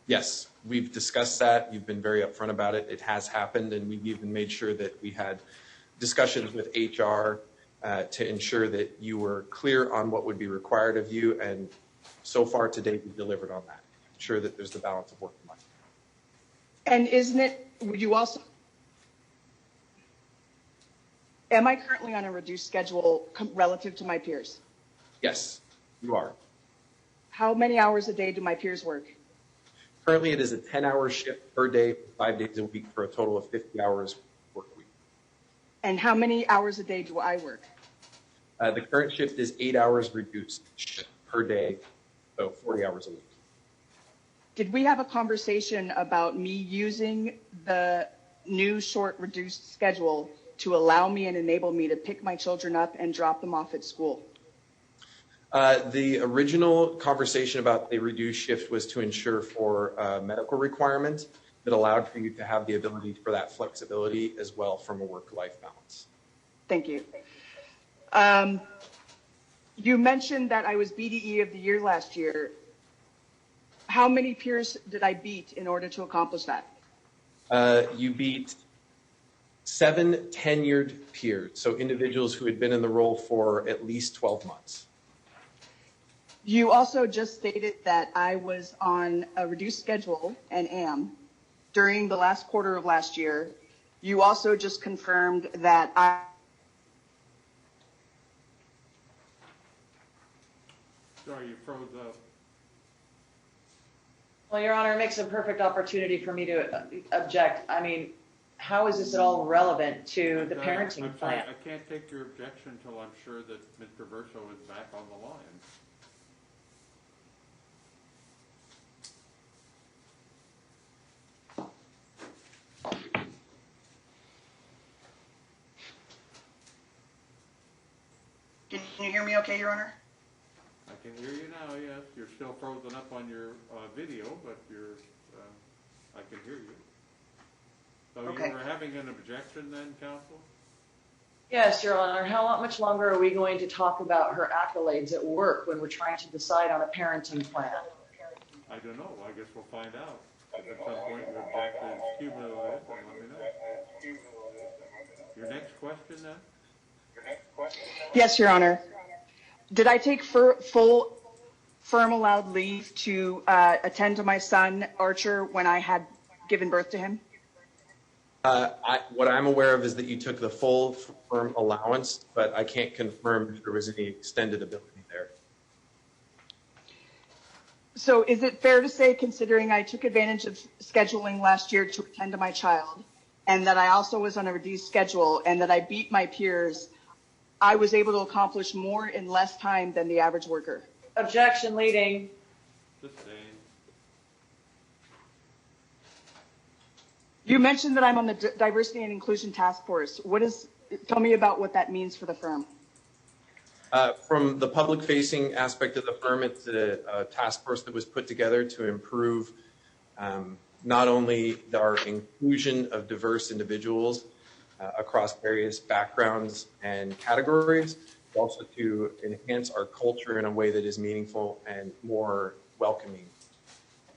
S6: Yes, we've discussed that. You've been very upfront about it. It has happened, and we've even made sure that we had discussions with HR to ensure that you were clear on what would be required of you, and so far to date, we've delivered on that. Ensure that there's the balance of work and life.
S3: And isn't it, would you also, am I currently on a reduced schedule relative to my peers?
S6: Yes, you are.
S3: How many hours a day do my peers work?
S6: Currently, it is a 10-hour shift per day, 5 days a week, for a total of 50 hours work week.
S3: And how many hours a day do I work?
S6: The current shift is 8 hours reduced shift per day, so 40 hours a week.
S3: Did we have a conversation about me using the new short reduced schedule to allow me and enable me to pick my children up and drop them off at school?
S6: The original conversation about the reduced shift was to ensure for medical requirements that allowed for you to have the ability for that flexibility as well from a work-life balance.
S3: Thank you. You mentioned that I was BDE of the year last year. How many peers did I beat in order to accomplish that?
S6: You beat 7 tenured peers, so individuals who had been in the role for at least 12 months.
S3: You also just stated that I was on a reduced schedule and am during the last quarter of last year. You also just confirmed that
S1: Sorry, you froze up.
S2: Well, Your Honor, it makes a perfect opportunity for me to object. I mean, how is this at all relevant to the parenting
S1: I'm sorry,
S2: plan?
S1: I can't take your objection until I'm sure that Ms. Traverso is back on the line.
S3: Can you hear me okay, Your Honor?
S1: I can hear you now, yes. You're still frozen up on your video, but I can hear you. So
S3: Okay.
S1: you were having an objection then, counsel?
S2: Yes, Your Honor. How much longer are we going to talk about her accolades at work when we're trying to decide on a parenting plan?
S1: I don't know. I guess we'll find out. If at some point your objection is cumulative, then let me know. Your next question then?
S3: Yes, Your Honor. Did I take full firm allowed leave to attend to my son, Archer, when I had given birth to him?
S6: What I'm aware of is that you took the full firm allowance, but I can't confirm if there was any extended ability there.
S3: So is it fair to say, considering I took advantage of scheduling last year to attend to my child, and that I also was on a reduced schedule, and that I beat my peers, I was able to accomplish more in less time than the average worker?
S2: Objection leading.
S1: Sustained.
S3: You mentioned that I'm on the Diversity and Inclusion Task Force. Tell me about what that means for the firm.
S6: From the public-facing aspect of the firm, it's a task force that was put together to improve not only our inclusion of diverse individuals across various backgrounds and categories, but also to enhance our culture in a way that is meaningful and more welcoming.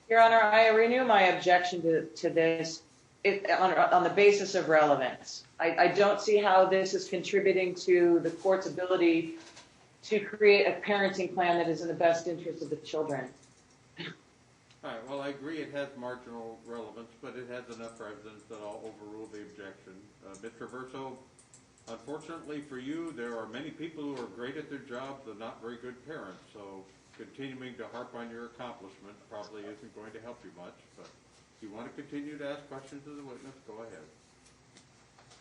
S2: Your Honor, I renew my objection to this on the basis of relevance. I don't see how this is contributing to the court's ability to create a parenting plan that is in the best interest of the children.
S1: All right, well, I agree it has marginal relevance, but it has enough evidence that I'll overrule the objection. Ms. Traverso, unfortunately for you, there are many people who are great at their jobs and not very good parents, so continuing to harp on your accomplishment probably isn't going to help you much, but if you want to continue to ask questions of the witness, go ahead.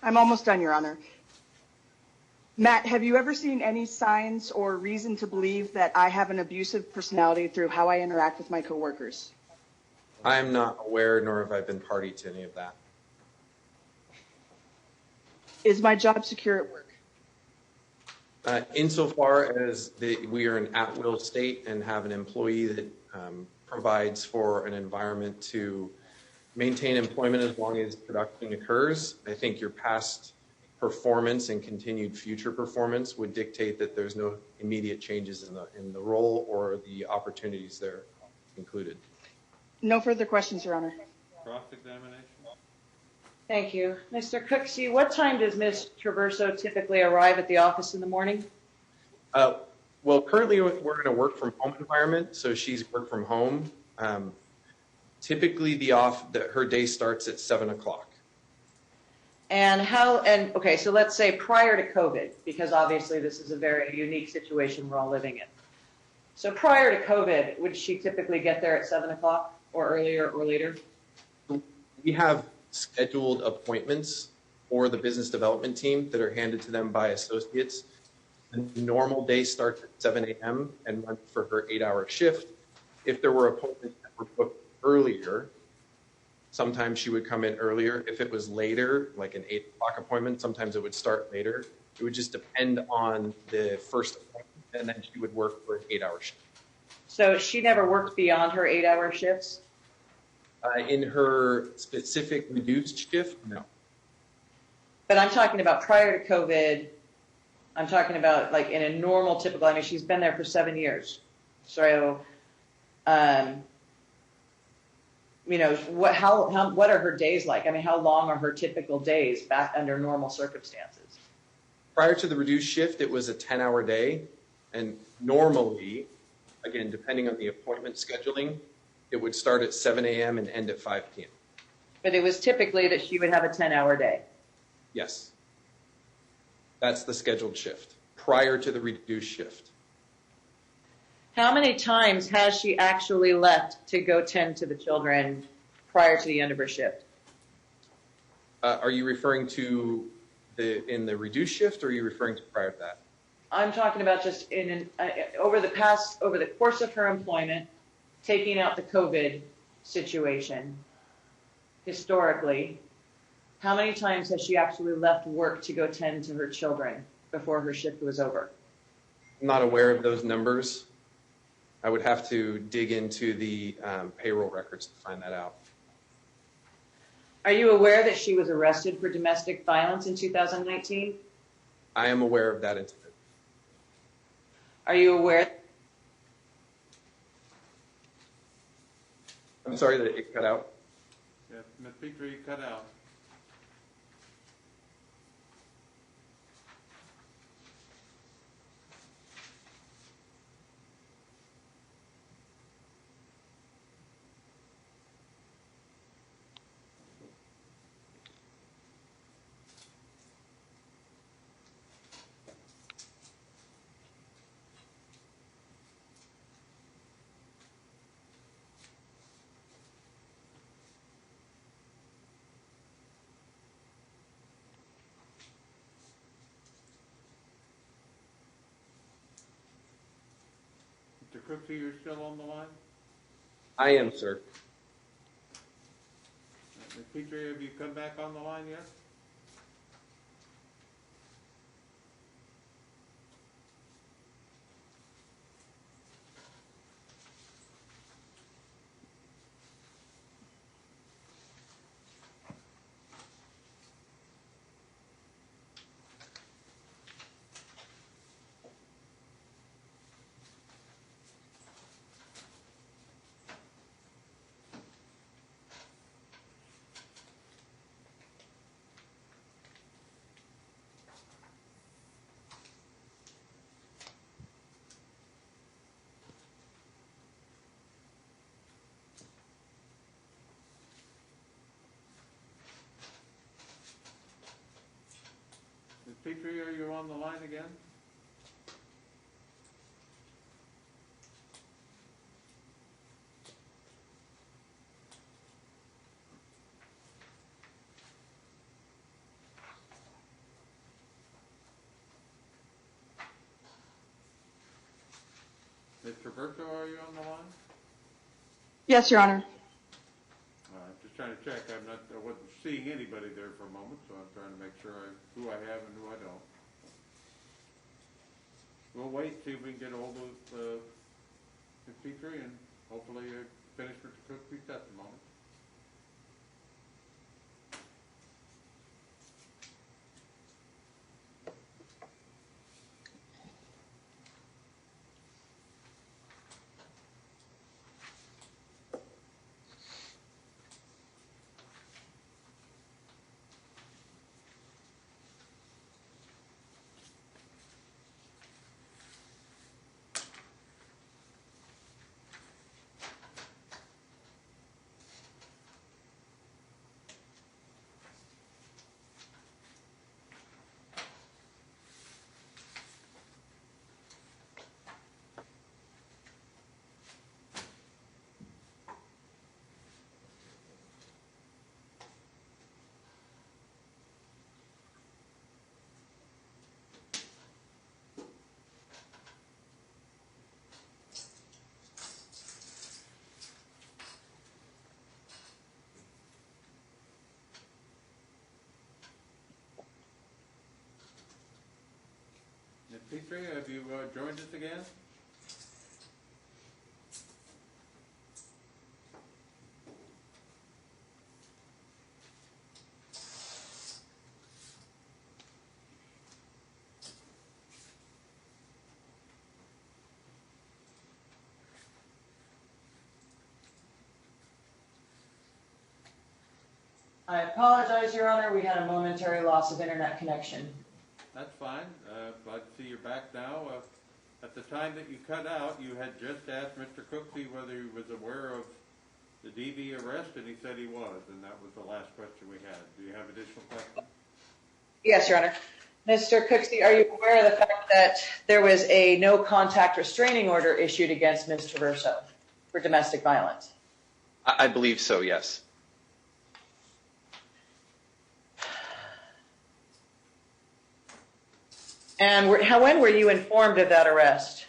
S3: I'm almost done, Your Honor. Matt, have you ever seen any signs or reason to believe that I have an abusive personality through how I interact with my coworkers?
S6: I am not aware, nor have I been party to any of that.
S3: Is my job secure at work?
S6: Insofar as we are an at-will state and have an employee that provides for an environment to maintain employment as long as production occurs, I think your past performance and continued future performance would dictate that there's no immediate changes in the role or the opportunities there included.
S3: No further questions, Your Honor.
S1: Cross-examination?
S2: Thank you. Mr. Cooksey, what time does Ms. Traverso typically arrive at the office in the morning?
S6: Well, currently we're in a work from home environment, so she's work from home. Typically her day starts at 7 o'clock.
S2: Okay, so let's say prior to COVID, because obviously this is a very unique situation we're all living in. So prior to COVID, would she typically get there at 7 o'clock or earlier or later?
S6: We have scheduled appointments for the business development team that are handed to them by associates. The normal day starts at 7 a.m. and runs for her 8-hour shift. If there were appointments that were booked earlier, sometimes she would come in earlier. If it was later, like an 8 o'clock appointment, sometimes it would start later. It would just depend on the first appointment, and then she would work for an 8-hour shift.
S2: So she never worked beyond her 8-hour shifts?
S6: In her specific reduced shift, no.
S2: But I'm talking about prior to COVID. I'm talking about like in a normal, typical, I mean, she's been there for 7 years. So, what are her days like? I mean, how long are her typical days back under normal circumstances?
S6: Prior to the reduced shift, it was a 10-hour day. And normally, again, depending on the appointment scheduling, it would start at 7 a.m. and end at 5 p.m.
S2: But it was typically that she would have a 10-hour day.
S6: Yes. That's the scheduled shift prior to the reduced shift.
S2: How many times has she actually left to go tend to the children prior to the end of her shift?
S6: Are you referring to in the reduced shift, or are you referring to prior to that?
S2: I'm talking about just over the course of her employment, taking out the COVID situation, historically, how many times has she actually left work to go tend to her children before her shift was over?
S6: I'm not aware of those numbers. I would have to dig into the payroll records to find that out.
S2: Are you aware that she was arrested for domestic violence in 2019?
S6: I am aware of that incident.
S2: Are you aware?
S6: I'm sorry that it cut out.
S1: Yes, Ms. Petrie, cut out. Cooksey, you're still on the line?
S6: I am, sir.
S1: Ms. Petrie, have you come back on the line yet? Ms. Petrie, are you on the line again? Ms. Traverso, are you on the line?
S3: Yes, Your Honor.
S1: Just trying to check. I wasn't seeing anybody there for a moment, so I'm trying to make sure who I have and who I don't. We'll wait, see if we can get a hold of Ms. Petrie and hopefully finish Mr. Cooksey's testimony. Ms. Petrie, have you joined us again?
S2: I apologize, Your Honor. We had a momentary loss of internet connection.
S1: That's fine. Glad to see you're back now. At the time that you cut out, you had just asked Mr. Cooksey whether he was aware of the DV arrest, and he said he was, and that was the last question we had. Do you have additional questions?
S2: Yes, Your Honor. Mr. Cooksey, are you aware of the fact that there was a no contact restraining order issued against Ms. Traverso for domestic violence?
S6: I believe so, yes.
S2: And when were you informed of that arrest?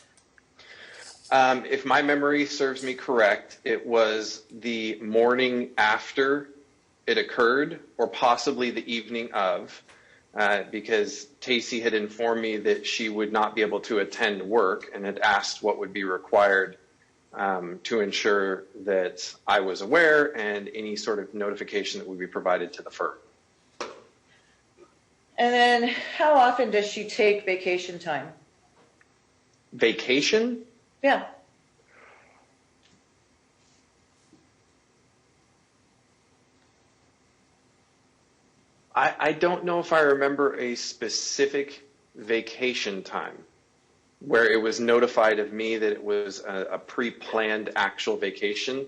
S6: If my memory serves me correct, it was the morning after it occurred, or possibly the evening of, because Tacey had informed me that she would not be able to attend work and had asked what would be required to ensure that I was aware and any sort of notification that would be provided to the firm.
S2: And then how often does she take vacation time?
S6: Vacation?
S2: Yeah.
S6: I don't know if I remember a specific vacation time where it was notified of me that it was a pre-planned actual vacation.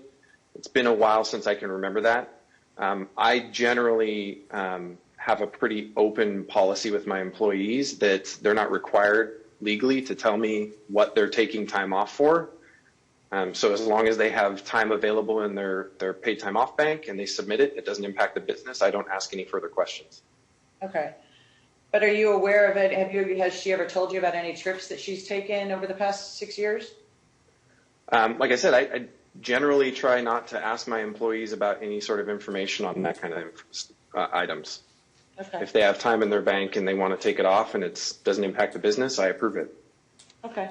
S6: It's been a while since I can remember that. I generally have a pretty open policy with my employees that they're not required legally to tell me what they're taking time off for. So as long as they have time available in their paid time off bank and they submit it, it doesn't impact the business. I don't ask any further questions.
S2: Okay. But are you aware of it? Has she ever told you about any trips that she's taken over the past 6 years?
S6: Like I said, I generally try not to ask my employees about any sort of information on that kind of items.
S2: Okay,
S6: If they have time in their bank and they want to take it off and it doesn't impact the business, I approve it.
S2: okay.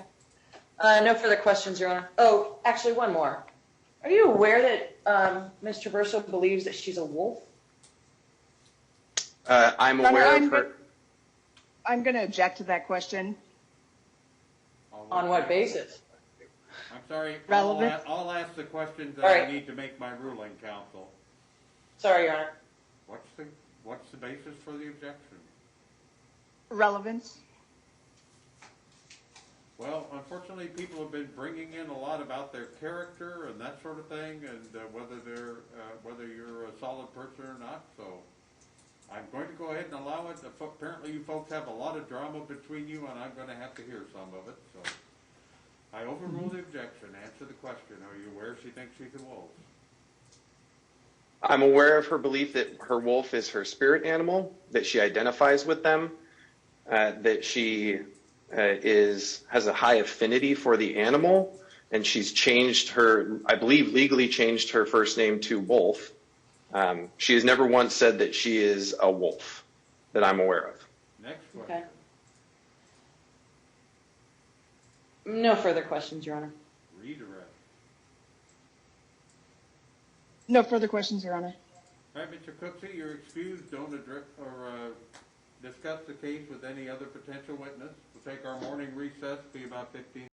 S2: No further questions, Your Honor. Oh, actually, one more. Are you aware that Ms. Traverso believes that she's a wolf?
S6: I'm
S3: Your Honor,
S6: aware of her.
S3: I'm going to object to that question.
S2: On what basis?
S1: I'm sorry,
S3: Relevant.
S1: I'll ask the questions that
S2: All
S1: I
S2: right.
S1: need to make my ruling, counsel.
S2: Sorry, Your Honor.
S1: What's the basis for the objection?
S3: Relevance.
S1: Well, unfortunately, people have been bringing in a lot about their character and that sort of thing, and whether you're a solid person or not. So, I'm going to go ahead and allow it. Apparently, you folks have a lot of drama between you, and I'm going to have to hear some of it. So, I overrule the objection. Answer the question. Are you aware she thinks she's a wolf?
S6: I'm aware of her belief that her wolf is her spirit animal, that she identifies with them, that she has a high affinity for the animal, and she's changed her, I believe legally changed her first name to Wolf. She has never once said that she is a wolf, that I'm aware of.
S1: Next question.
S2: Okay. No further questions, Your Honor.
S1: Redirect.
S3: No further questions, Your Honor.
S1: All right, Mr. Cooksey, you're excused. Don't address or discuss the case with any other potential witness. We'll take our morning recess, be about 15